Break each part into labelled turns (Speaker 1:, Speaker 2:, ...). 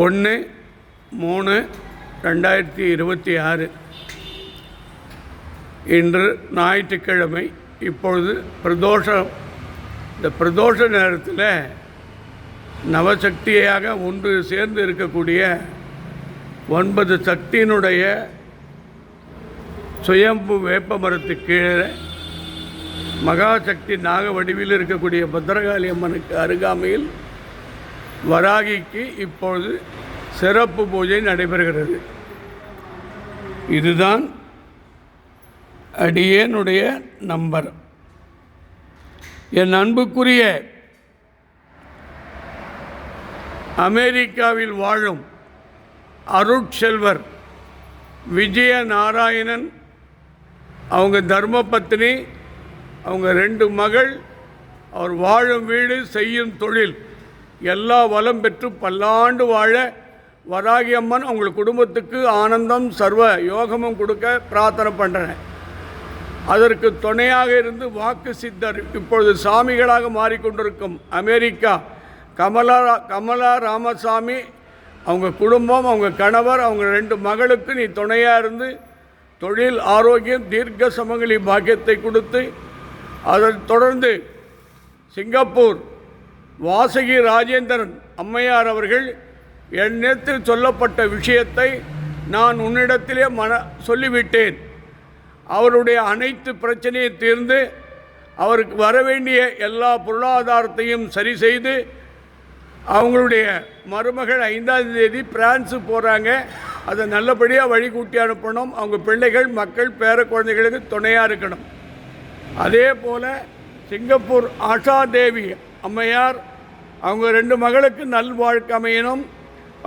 Speaker 1: 1/3/2026 இன்று ஞாயிற்றுக்கிழமை. இப்பொழுது இந்த பிரதோஷ நேரத்தில் நவசக்தியாக ஒன்று சேர்ந்து இருக்கக்கூடிய 9 சக்தியினுடைய சுயம்பு வேப்ப மரத்துக்கு கீழே மகாசக்தி நாக வடிவில் இருக்கக்கூடிய பத்ரகாளி அம்மனுக்கு அருகாமையில் வராகிக்கு இப்பொழுது சிறப்பு பூஜை நடைபெறுகிறது. இதுதான் அடியேனுடைய நம்பர். என் அன்புக்குரிய அமெரிக்காவில் வாழும் அருட்செல்வர் விஜய நாராயணன், அவங்க தர்மபத்னி, அவங்க 2 மகள், அவர் வாழும் வீடு, செய்யும் தொழில் எல்லா வளம் பெற்று பல்லாண்டு வாழ வராகி அம்மன் அவங்க குடும்பத்துக்கு ஆனந்தம் சர்வ யோகமும் கொடுக்க பிரார்த்தனை பண்ணுறேன். அதற்கு துணையாக இருந்து வாக்கு சித்தர் இப்பொழுது சாமிகளாக மாறிக்கொண்டிருக்கும் அமெரிக்கா கமலா ராமசாமி, அவங்க குடும்பம், அவங்க கணவர், அவங்க 2 மகளுக்கு நீ துணையாக இருந்து தொழில் ஆரோக்கியம் தீர்க்க சமங்கலி பாக்கியத்தை கொடுத்து, அதைத் தொடர்ந்து சிங்கப்பூர் வாசகி ராஜேந்திரன் அம்மையார் அவர்கள் என்னிடத்தில் சொல்லப்பட்ட விஷயத்தை நான் உன்னிடத்திலே சொல்லிவிட்டேன். அவருடைய அனைத்து பிரச்சனையை தீர்ந்து அவருக்கு வரவேண்டிய எல்லா பொருளாதாரத்தையும் சரி செய்து, அவங்களுடைய மருமகள் 5ஆம் தேதி பிரான்ஸு போகிறாங்க. அதை நல்லபடியாக வழி கூட்டி அனுப்பணும். அவங்க பிள்ளைகள் மக்கள் பேர குழந்தைகளுக்கு துணையாக இருக்கணும். அதே போல் சிங்கப்பூர் ஆஷா தேவி அம்மையார், அவங்க 2 மகளுக்கு நல்வாழ்க்கை அமையணும்.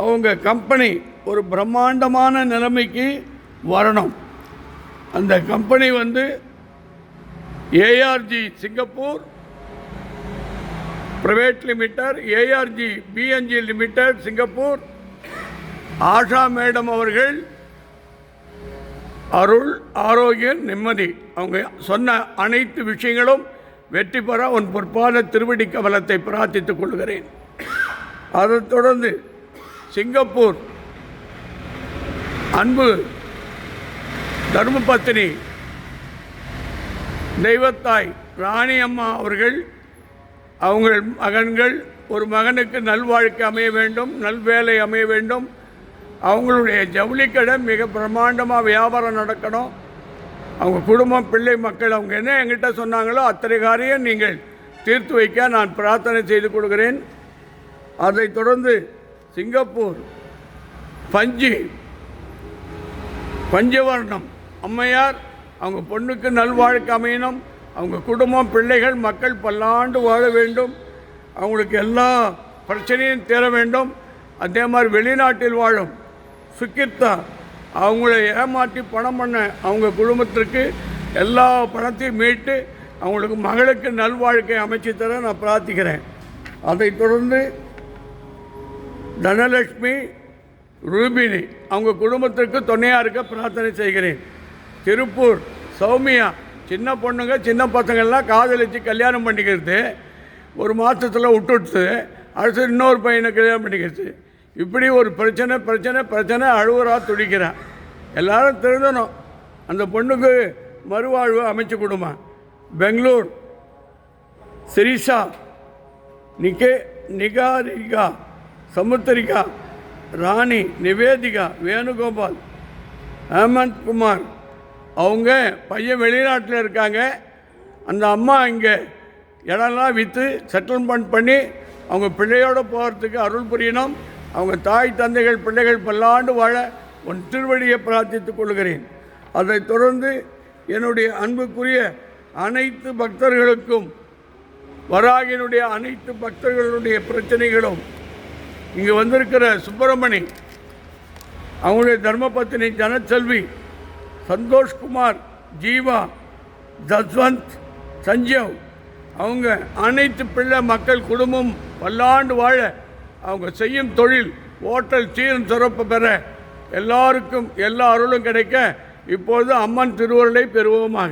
Speaker 1: அவங்க கம்பெனி ஒரு பிரம்மாண்டமான நிலைமைக்கு வரணும். அந்த company ARG Singapore private limited, ARG PNG limited Singapore. Asha madam அவர்கள் அருள் ஆரோக்கியம் நிம்மதி, அவங்க சொன்ன அனைத்து விஷயங்களும் வெற்றி பெற உன் பொற்பாத திருவடி கமலத்தை பிரார்த்தித்துக் கொள்கிறேன். அதைத் தொடர்ந்து சிங்கப்பூர் அன்பு தர்மபத்தினி தெய்வத்தாய் ராணி அம்மா அவர்கள், அவங்கள் மகன்கள், ஒரு மகனுக்கு நல்வாழ்க்கை அமைய வேண்டும், நல்வேலை அமைய வேண்டும். அவங்களுடைய ஜவுளிக்கடை மிக பிரம்மாண்டமாக வியாபாரம் நடக்கணும். அவங்க குடும்பம் பிள்ளை மக்கள் அவங்க என்ன என்கிட்ட சொன்னாங்களோ அத்தனை காரியம் நீங்கள் தீர்த்து வைக்க நான் பிரார்த்தனை செய்து கொடுக்கிறேன். அதைத் தொடர்ந்து சிங்கப்பூர் பஞ்சவர்ணம் அம்மையார், அவங்க பொண்ணுக்கு நல்வாழ்க்கை அமையணும். அவங்க குடும்பம் பிள்ளைகள் மக்கள் பல்லாண்டு வாழ வேண்டும். அவங்களுக்கு எல்லா பிரச்சனையும் தீர வேண்டும். அதே மாதிரி வெளிநாட்டில் வாழும் சுக்கிர்தா, அவங்கள ஏமாற்றி பணம் பண்ண அவங்க குடும்பத்திற்கு எல்லா பணத்தையும் மீட்டு அவங்களுக்கு மகளுக்கு நல்வாழ்க்கை அமைச்சு தர நான் பிரார்த்திக்கிறேன். அதைத் தொடர்ந்து தனலட்சுமி ரூபினி, அவங்க குடும்பத்திற்கு துணையாக இருக்க பிரார்த்தனை செய்கிறேன். திருப்பூர் சௌமியா, சின்ன பொண்ணுங்க சின்ன பசங்கள்லாம் காதலிச்சு கல்யாணம் பண்ணிக்கிறது, ஒரு மாதத்தில் விட்டுடுத்து அடுத்து இன்னொரு பையனை கல்யாணம் பண்ணிக்கிறது. இப்படி ஒரு பிரச்சனை அழுவரா துடிக்கிறான். எல்லாரும் திருந்தணும். அந்த பொண்ணுக்கு மறுவாழ்வு அமைச்சு கொடுமா. பெங்களூர் சிரிஷா, நிகாரிகா, சமுத்திரிகா, ராணி, நிவேதிகா, வேணுகோபால், ஹேமந்த் குமார், அவங்க பையன் வெளிநாட்டில் இருக்காங்க. அந்த அம்மா இங்கே இடம்லாம் விற்று செட்டில்மெண்ட் பண்ணி அவங்க பிள்ளையோடு போகிறதுக்கு அருள் புரியணும். அவங்க தாய் தந்தைகள் பிள்ளைகள் பல்லாண்டு வாழ உன் திருவடியை பிரார்த்தித்துக் கொள்கிறேன். அதைத் தொடர்ந்து என்னுடைய அன்புக்குரிய அனைத்து பக்தர்களுக்கும், வராகினுடைய அனைத்து பக்தர்களுடைய பிரச்சனைகளும், இங்கே வந்திருக்கிற சுப்பிரமணி, அவங்களுடைய தர்மபத்தினி ஜனச்செல்வி, சந்தோஷ்குமார், ஜீவா, ஜஸ்வந்த், சஞ்சீவ், அவங்க அனைத்து பிள்ளை மக்கள் குடும்பம் பல்லாண்டு வாழ, அவங்க செய்யும் தொழில் ஓட்டல் சீரும் சிறப்பு பெற, எல்லாருக்கும் எல்லா அருளும் கிடைக்க இப்பொழுது அம்மன் திருவருளை பெறுவோமாக.